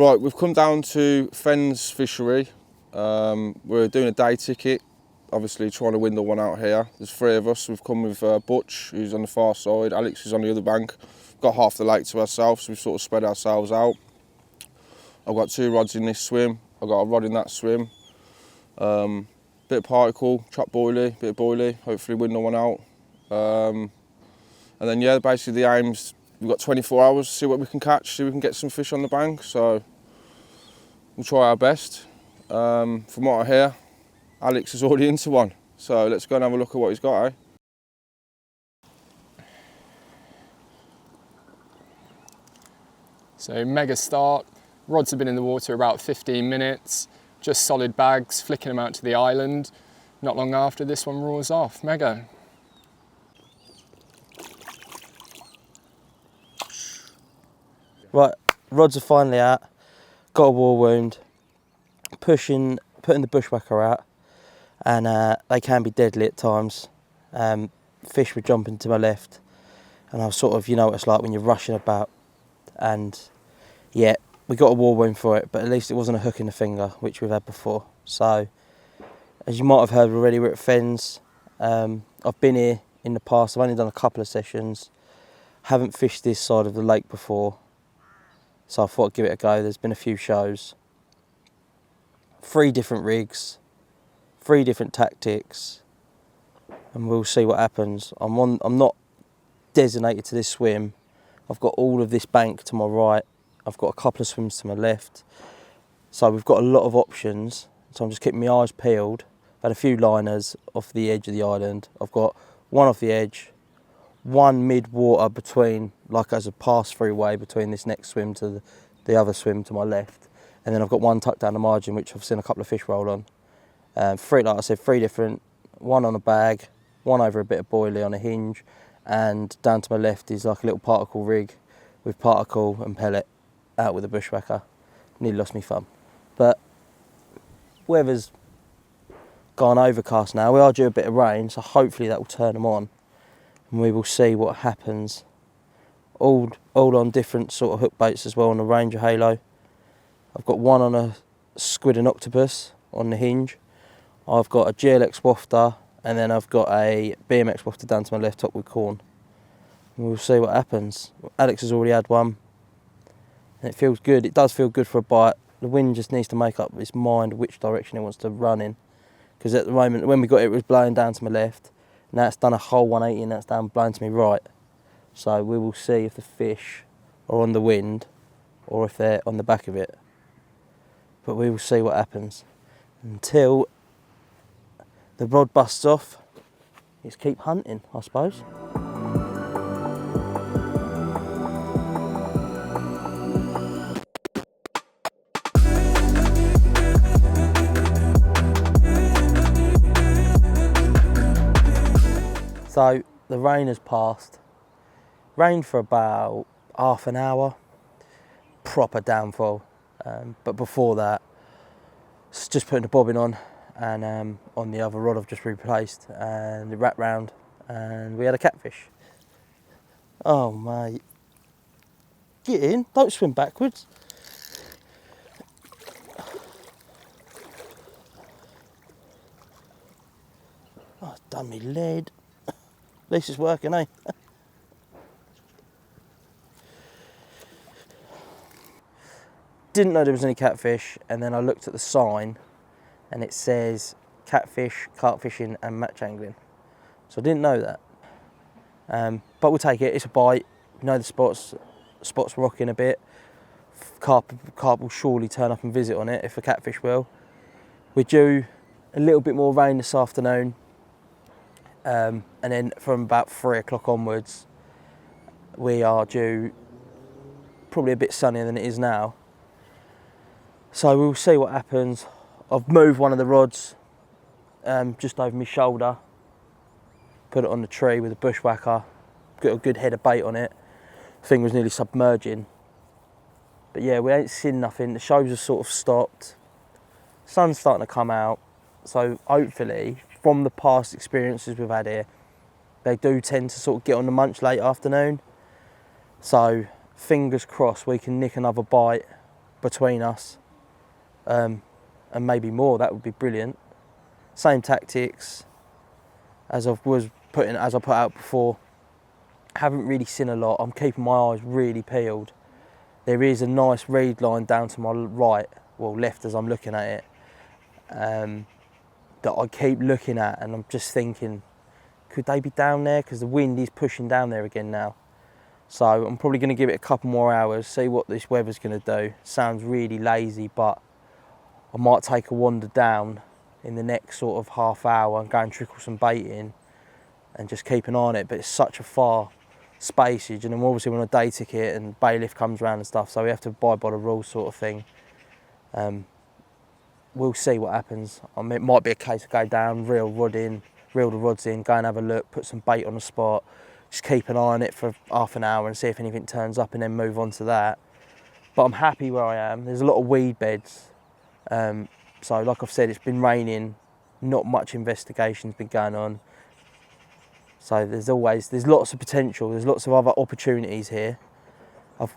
Right, we've come down to Fens Fishery. We're doing a day ticket, obviously trying to windle one out here. There's 3 of us. We've come with Butch, who's on the far side, Alex is on the other bank. We've got half the lake to ourselves, so we've sort of spread ourselves out. I've got 2 rods in this swim, I've got a rod in that swim. Bit of particle, trap boilie, bit of boilie, hopefully windle one out. And then yeah, basically the aim's, we've got 24 hours to see what we can catch, see if we can get some fish on the bank, so we'll try our best. From what I hear, Alex is already into one, so let's go and have a look at what he's got, eh? So mega start, rods have been in the water about 15 minutes, just solid bags, flicking them out to the island. Not long after, this one roars off, mega. Right, rods are finally out, got a war wound, putting the bushwhacker out, and they can be deadly at times. Fish were jumping to my left, and I was sort of, you know what it's like when you're rushing about, and yeah, we got a war wound for it, but at least it wasn't a hook in the finger, which we've had before. So, as you might have heard already, we're at Fens. I've been here in the past, I've only done a couple of sessions, haven't fished this side of the lake before, so I thought I'd give it a go. There's been a few shows. 3 different rigs, 3 different tactics, and we'll see what happens. I'm not designated to this swim. I've got all of this bank to my right. I've got a couple of swims to my left. So we've got a lot of options. So I'm just keeping my eyes peeled. I've had a few liners off the edge of the island. I've got 1 off the edge, 1 mid-water between, like as a pass-through way between this next swim to the other swim to my left. And then I've got 1 tucked down the margin, which I've seen a couple of fish roll on. 3, like I said, 3 different, 1 on a bag, 1 over a bit of boilie on a hinge, and down to my left is like a little particle rig with particle and pellet out with a bushwhacker. Nearly lost me thumb. But weather's gone overcast now. We are due a bit of rain, so hopefully that will turn them on, and we will see what happens. All on different sort of hook baits as well on the Ranger Halo. I've got 1 on a squid and octopus on the hinge. I've got a GLX wafter, and then I've got a BMX wafter down to my left, top with corn. And we'll see what happens. Alex has already had one, and it feels good. It does feel good for a bite. The wind just needs to make up its mind which direction it wants to run in. Because at the moment, when we got it, it was blowing down to my left. Now it's done a whole 180 and that's down blowing to me right. So we will see if the fish are on the wind or if they're on the back of it. But we will see what happens. Until the rod busts off, just keep hunting, I suppose. So the rain has passed. Rained for about half an hour, proper downfall. But before that, just putting the bobbin on, and on the other rod I've just replaced, and it wrapped round, and we had a catfish. Oh mate, get in, don't swim backwards. Oh, it's done me lead. At least it's working, eh? Didn't know there was any catfish, and then I looked at the sign and it says catfish, carp fishing and match angling. So I didn't know that. But we'll take it, it's a bite. We know the spot's rocking a bit. Carp will surely turn up and visit on it, if a catfish will. We're due a little bit more rain this afternoon. And then from about 3 o'clock onwards, we are due probably a bit sunnier than it is now. So we'll see what happens. I've moved 1 of the rods just over my shoulder, put it on the tree with a bushwhacker, got a good head of bait on it. Thing was nearly submerging. But yeah, we ain't seen nothing. The shows have sort of stopped. Sun's starting to come out. So hopefully, from the past experiences we've had here, they do tend to sort of get on the munch late afternoon. So fingers crossed we can nick another bite between us, and maybe more. That would be brilliant. Same tactics as I put out before. Haven't really seen a lot. I'm keeping my eyes really peeled. There is a nice reed line down to my right, well left as I'm looking at it, that I keep looking at, and I'm just thinking, could they be down there? Because the wind is pushing down there again now. So I'm probably going to give it a couple more hours, see what this weather's going to do. Sounds really lazy, but I might take a wander down in the next sort of half hour and go and trickle some bait in and just keep an eye on it. But it's such a far spacage, and then obviously when a day ticket and bailiff comes around and stuff, so we have to abide by the rules sort of thing. We'll see what happens. I mean, it might be a case of go down, reel the rods in, go and have a look, put some bait on the spot, just keep an eye on it for half an hour and see if anything turns up, and then move on to that. But I'm happy where I am. There's a lot of weed beds. So like I've said, it's been raining, not much investigation's been going on. So there's lots of potential, there's lots of other opportunities here.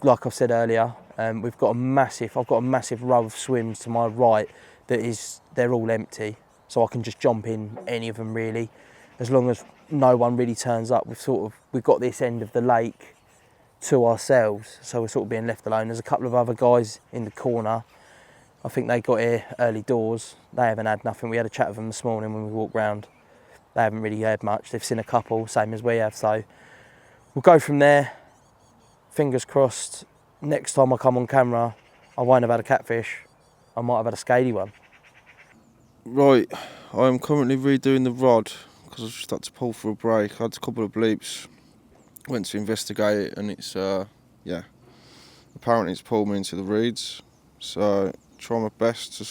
Like I've said earlier, I've got a massive row of swims to my right they're all empty. So I can just jump in any of them really, as long as no one really turns up. We've got this end of the lake to ourselves, so we're sort of being left alone. There's a couple of other guys in the corner. I think they got here early doors. They haven't had nothing. We had a chat with them this morning when we walked round. They haven't really heard much. They've seen a couple, same as we have. So we'll go from there. Fingers crossed, next time I come on camera, I won't have had a catfish. I might have had a scaly one. Right, I am currently redoing the rod because I've just had to pull for a break. I had a couple of bleeps, went to investigate it, and it's, apparently it's pulled me into the reeds. So try my best to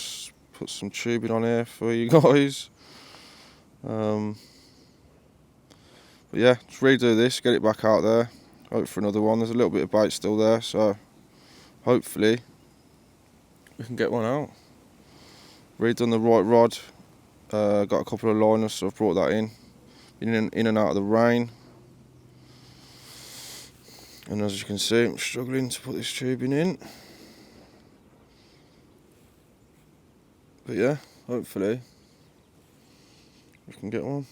put some tubing on here for you guys. But yeah, just redo this, get it back out there, hope for another one. There's a little bit of bait still there, so hopefully we can get one out. Redone the right rod, got a couple of liners, so I've brought that in and out of the rain. And as you can see, I'm struggling to put this tubing in. But yeah, hopefully we can get one.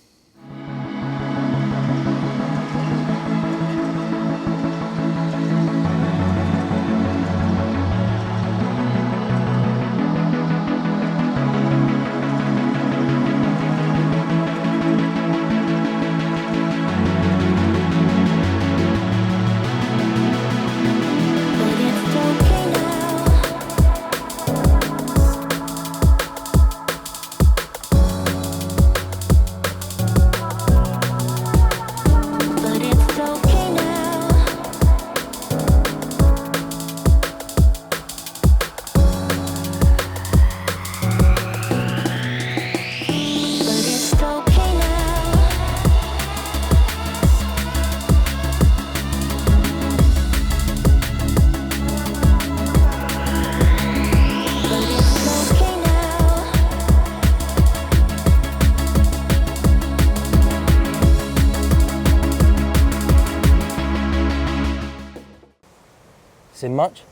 Seen much?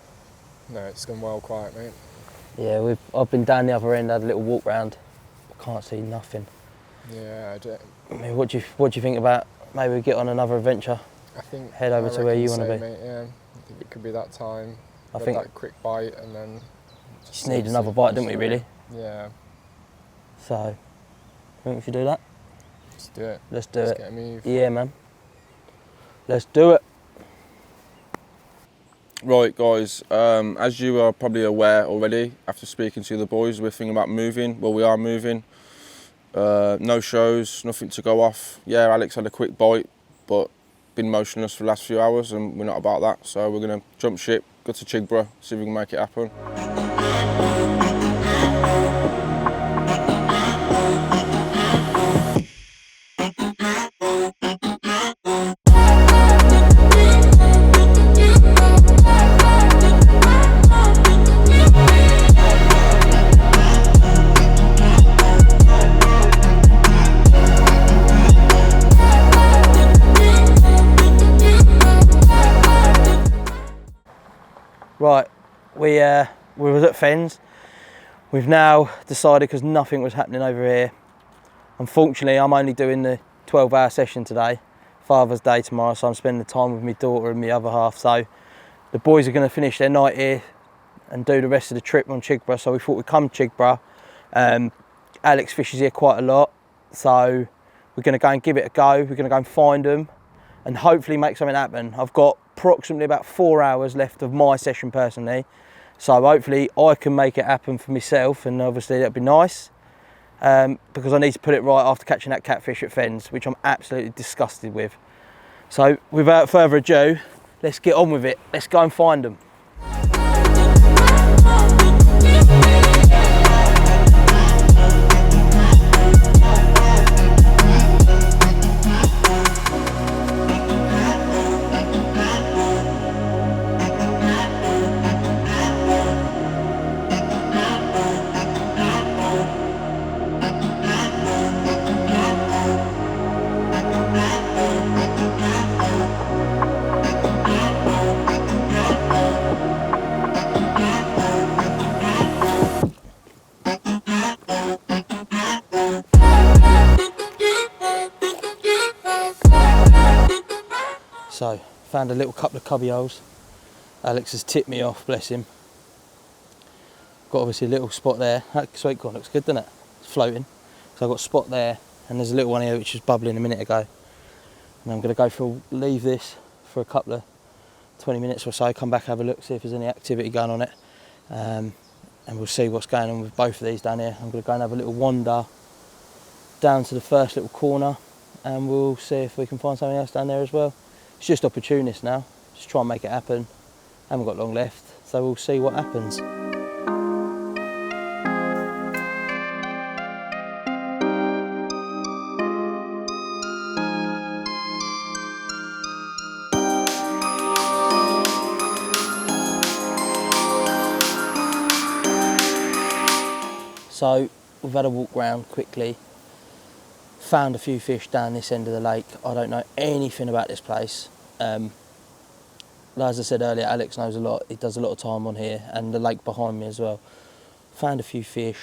No, it's gone well quiet, mate. Yeah, I've been down the other end, had a little walk round. Can't see nothing. Yeah, I do. I mean, what do you think about maybe we get on another adventure? I think head over to where you want to be. Mate, yeah, I think it could be that time. I think that quick bite and then just need another bite, don't we? Really? Yeah. So, I think we should do that. Let's do it. Let's do it. Get a move. Yeah, man. Let's do it. Right guys, as you are probably aware already, after speaking to the boys, we're thinking about moving. Well, we are moving. No shows, nothing to go off. Yeah, Alex had a quick bite, but been motionless for the last few hours and we're not about that. So we're going to jump ship, go to Chigborough, see if we can make it happen. Right, we was at Fens. We've now decided, because nothing was happening over here, unfortunately I'm only doing the 12-hour session today, Father's Day tomorrow, so I'm spending the time with my daughter and my other half. So the boys are going to finish their night here and do the rest of the trip on Chigborough, so we thought we'd come to Chigborough. Alex fishes here quite a lot, so we're going to go and give it a go. We're going to go and find them and hopefully make something happen. I've got approximately about 4 hours left of my session personally, so hopefully I can make it happen for myself, and obviously that'd be nice, because I need to put it right after catching that catfish at Fens, which I'm absolutely disgusted with. So without further ado, let's get on with it. Let's go and find them. So, found a little couple of cubby holes. Alex has tipped me off, bless him. Got obviously a little spot there. That sweet corn looks good, doesn't it? It's floating. So I've got a spot there, and there's a little one here which was bubbling a minute ago. And I'm going to leave this for a couple of 20 minutes or so, come back, have a look, see if there's any activity going on it. And we'll see what's going on with both of these down here. I'm going to go and have a little wander down to the first little corner, and we'll see if we can find something else down there as well. It's just opportunist now, just try and make it happen. Haven't got long left, so we'll see what happens. So we've had a walk round quickly, found a few fish down this end of the lake. I don't know anything about this place. As I said earlier, Alex knows a lot. He does a lot of time on here, and the lake behind me as well. Found a few fish,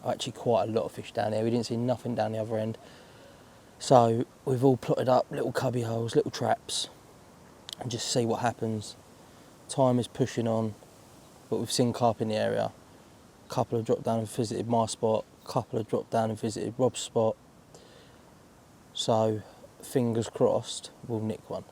actually quite a lot of fish down here. We didn't see nothing down the other end. So we've all plotted up little cubby holes, little traps, and just see what happens. Time is pushing on, but we've seen carp in the area. A couple have dropped down and visited my spot, a couple have dropped down and visited Rob's spot. So fingers crossed, we'll nick one.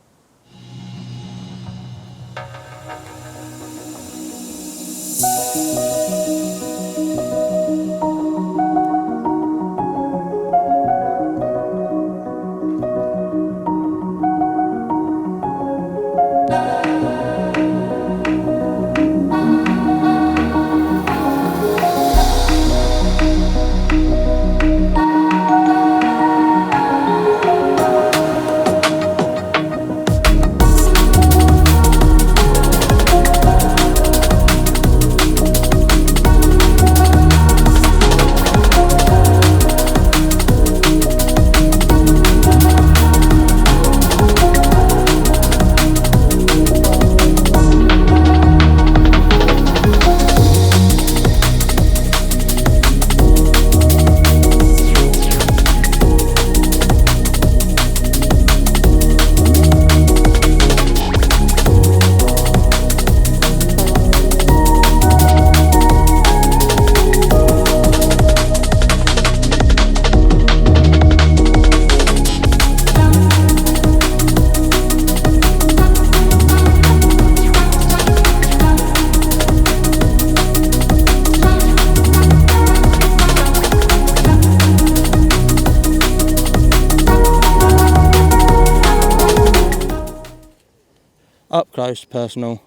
Up close, personal,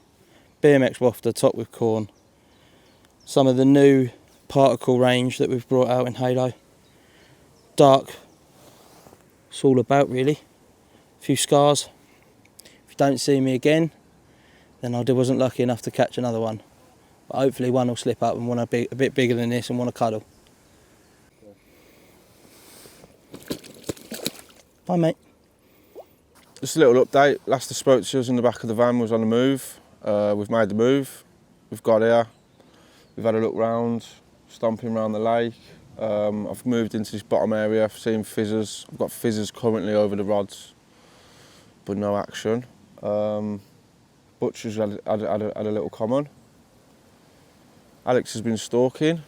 BMX wafter top with corn. Some of the new particle range that we've brought out in Halo. Dark, it's all about really. A few scars. If you don't see me again, then I wasn't lucky enough to catch another one. But hopefully one will slip up and want to be a bit bigger than this and want to cuddle. Bye mate. Just a little update. Last I spoke to us in the back of the van was on the move. We've made the move. We've got here. we've had a look round, stomping around the lake. I've moved into this bottom area, I've seen fizzers. I've got fizzers currently over the rods, but no action. Butcher's had a little common. Alex has been stalking,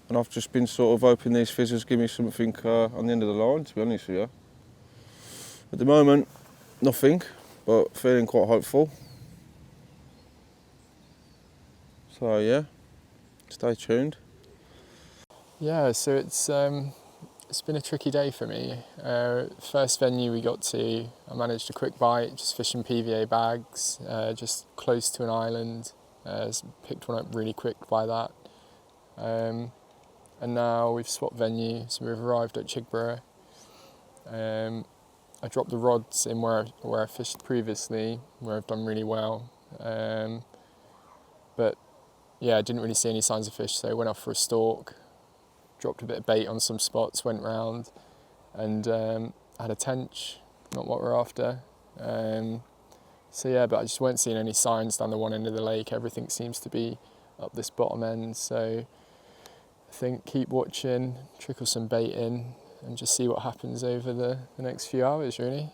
and I've just been sort of hoping these fizzers give me something on the end of the line, to be honest with you. At the moment, nothing, but feeling quite hopeful. So yeah, stay tuned. Yeah, so it's been a tricky day for me. First venue we got to, I managed a quick bite, just fishing PVA bags, just close to an island. Picked one up really quick by that. And now we've swapped venue, so we've arrived at Chigborough. I dropped the rods in where I fished previously, where I've done really well. But yeah, I didn't really see any signs of fish, so I went off for a stalk. Dropped a bit of bait on some spots, went round, and had a tench, not what we're after. So yeah, but I just weren't seeing any signs down the one end of the lake. Everything seems to be up this bottom end, so I think keep watching, trickle some bait in, and just see what happens over the next few hours, really.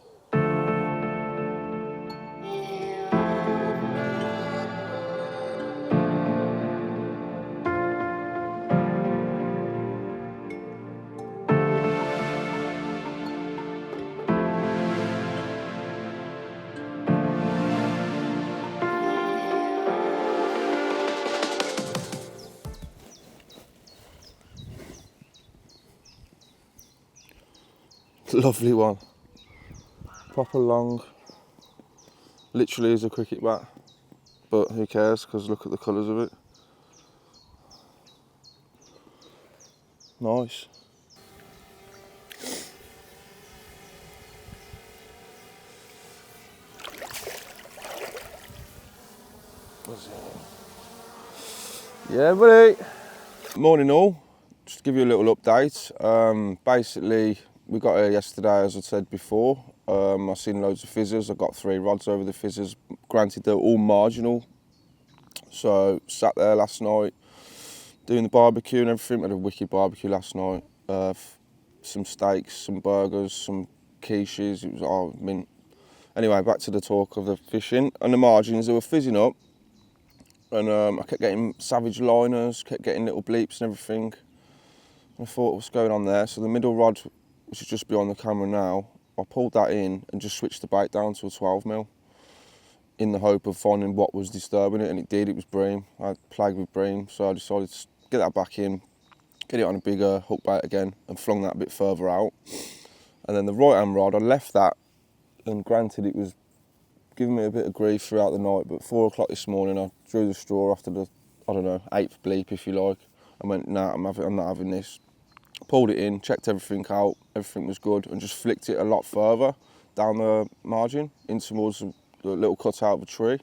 Lovely one. Proper long. Literally is a cricket bat, but who cares, because look at the colours of it. Nice. Yeah, buddy. Morning all. Just to give you a little update. Basically, we got here yesterday, as I said before. I've seen loads of fizzers. I got 3 rods over the fizzers. Granted, they're all marginal. So, sat there last night, doing the barbecue and everything. We had a wicked barbecue last night. Some steaks, some burgers, some quiches. It was all mint. Anyway, back to the talk of the fishing. And the margins, they were fizzing up. And I kept getting savage liners, kept getting little bleeps and everything. And I thought, what's going on there? So the middle rod, which is just behind the camera now, I pulled that in and just switched the bait down to a 12mm in the hope of finding what was disturbing it, and it did. It was bream. I had plagued with bream, so I decided to get that back in, get it on a bigger hook bait again, and flung that a bit further out. And then the right hand rod, I left that, and granted it was giving me a bit of grief throughout the night, but 4 o'clock this morning I drew the straw after the, I don't know, 8th bleep if you like. I went, nah, I'm not having this. Pulled it in, checked everything out, everything was good, and just flicked it a lot further down the margin in towards the little cutout of a tree.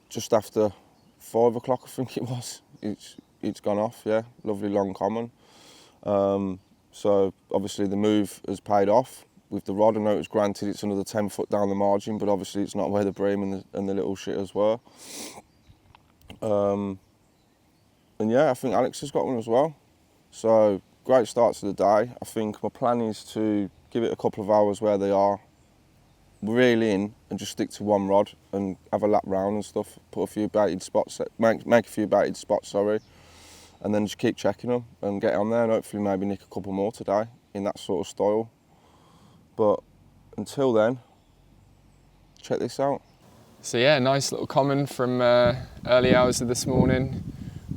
Just after 5 o'clock, I think it was, it's gone off, yeah, lovely long common. So obviously the move has paid off with the rod. I know it was granted it's another 10 foot down the margin, but obviously it's not where the bream and the little shitters were. And yeah, I think Alex has got one as well. So great start to the day. I think my plan is to give it a couple of hours where they are, reel in and just stick to one rod and have a lap round and stuff. Put a few baited spots, make a few baited spots, sorry, and then just keep checking them and get on there and hopefully maybe nick a couple more today in that sort of style. But until then, check this out. So yeah, nice little common from early hours of this morning.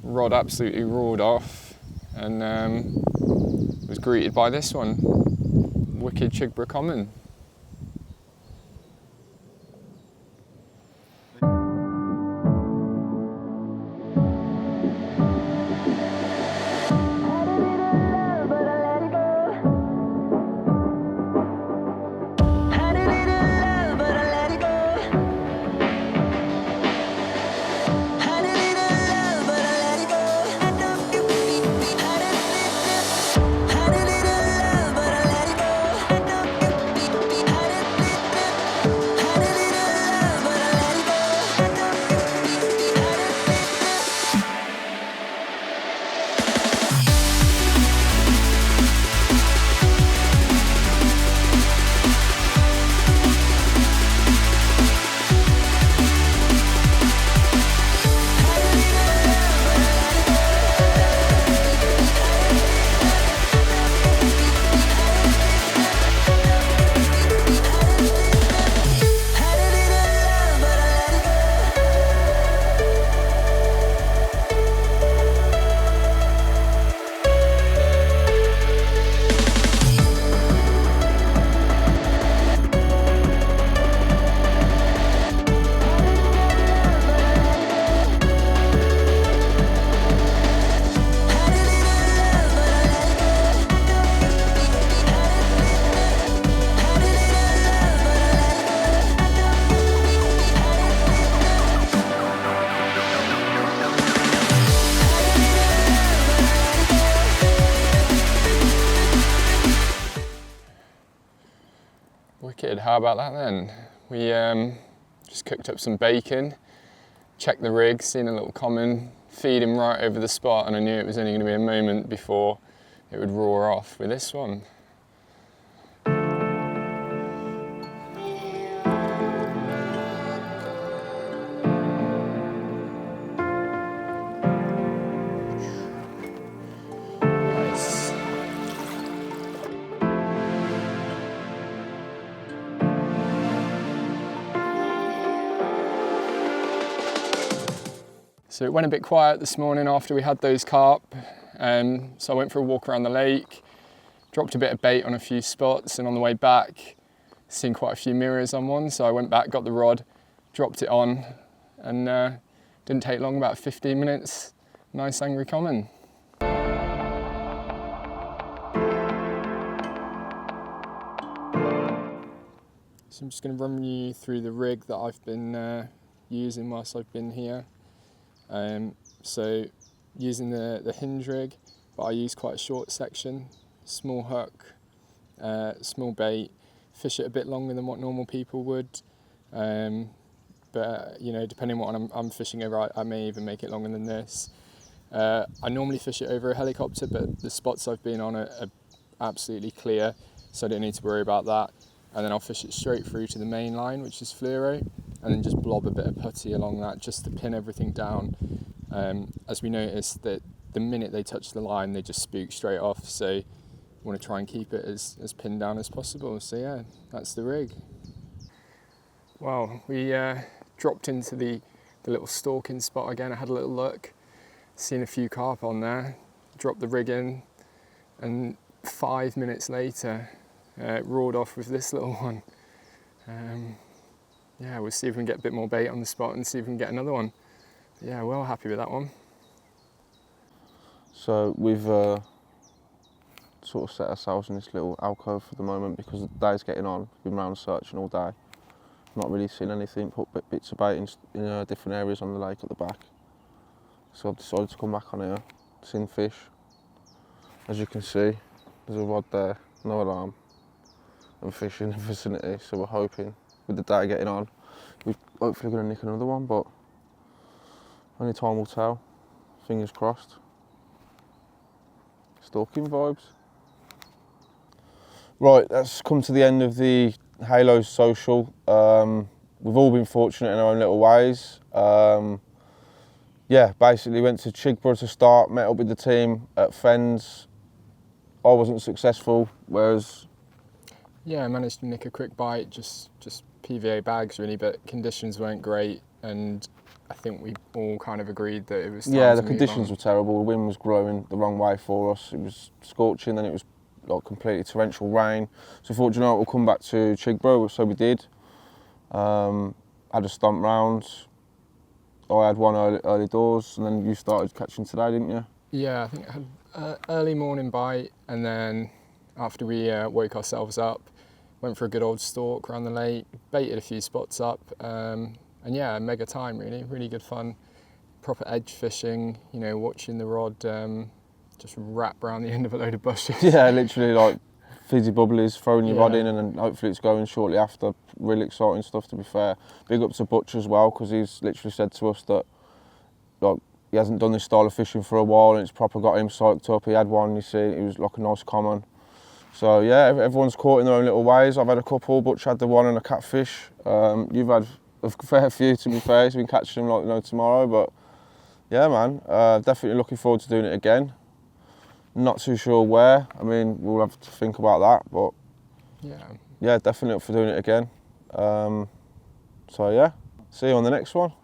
Rod absolutely roared off, and was greeted by this one. Wicked Chigborough common. Wicked, how about that then? We just cooked up some bacon, checked the rig, seen a little common, feed him right over the spot, and I knew it was only going to be a moment before it would roar off with this one. Nice. So it went a bit quiet this morning after we had those carp, so I went for a walk around the lake, dropped a bit of bait on a few spots, and on the way back, seen quite a few mirrors on one, so I went back, got the rod, dropped it on, and didn't take long, about 15 minutes, nice angry common. So I'm just going to run you through the rig that I've been using whilst I've been here. So using the hinge rig, but I use quite a short section, small hook, small bait, fish it a bit longer than what normal people would, but you know, depending on what I'm fishing over, I may even make it longer than this. I normally fish it over a helicopter, but the spots I've been on are absolutely clear, so I don't need to worry about that. And then I'll fish it straight through to the main line, which is fluoro, and then just blob a bit of putty along that just to pin everything down. As we noticed that the minute they touch the line, they just spook straight off, so you want to try and keep it as pinned down as possible. So yeah, that's the rig. Well, we dropped into the little stalking spot again. I had a little look, seen a few carp on there, dropped the rig in, and 5 minutes later, it roared off with this little one. Yeah, we'll see if we can get a bit more bait on the spot and see if we can get another one. But yeah, well happy with that one. So we've sort of set ourselves in this little alcove for the moment because the day's getting on. We've been round searching all day. Not really seen anything, put bits of bait in different areas on the lake at the back. So I've decided to come back on here, seen fish. As you can see, there's a rod there, no alarm, and fish in the vicinity, so we're hoping with the day getting on, we're hopefully going to nick another one, but only time will tell. Fingers crossed. Stalking vibes. Right, that's come to the end of the Halos social. We've all been fortunate in our own little ways. Yeah, basically went to Chigborough to start, met up with the team at Fens. I wasn't successful, whereas... Yeah, I managed to nick a quick bite, just PVA bags really, but conditions weren't great, and I think we all kind of agreed that it was time Yeah, to the move conditions on. were terrible. The wind was blowing the wrong way for us. It was scorching, then it was like completely torrential rain. So fortunately, we'll come back to Chigborough, so we did. Had a stump round. I had one early doors, and then you started catching today, didn't you? Yeah, I think I had early morning bite, and then after we woke ourselves up, went for a good old stalk around the lake, baited a few spots up, and yeah, mega time really, really good fun. Proper edge fishing, you know, watching the rod just wrap around the end of a load of bushes. Yeah, literally like fizzy bubblies, throwing your rod Yeah. in, and then hopefully it's going shortly after. Really exciting stuff, to be fair. Big up to Butch as well, because he's literally said to us that like he hasn't done this style of fishing for a while, and it's proper got him psyched up. He had one, you see, it was like a nice common. So yeah, everyone's caught in their own little ways. I've had a couple. Butch had the one and a catfish. You've had a fair few, to be fair. He's been catching them like no tomorrow, but yeah, man, definitely looking forward to doing it again. Not too sure where. I mean, we'll have to think about that, but yeah, definitely up for doing it again. So yeah, see you on the next one.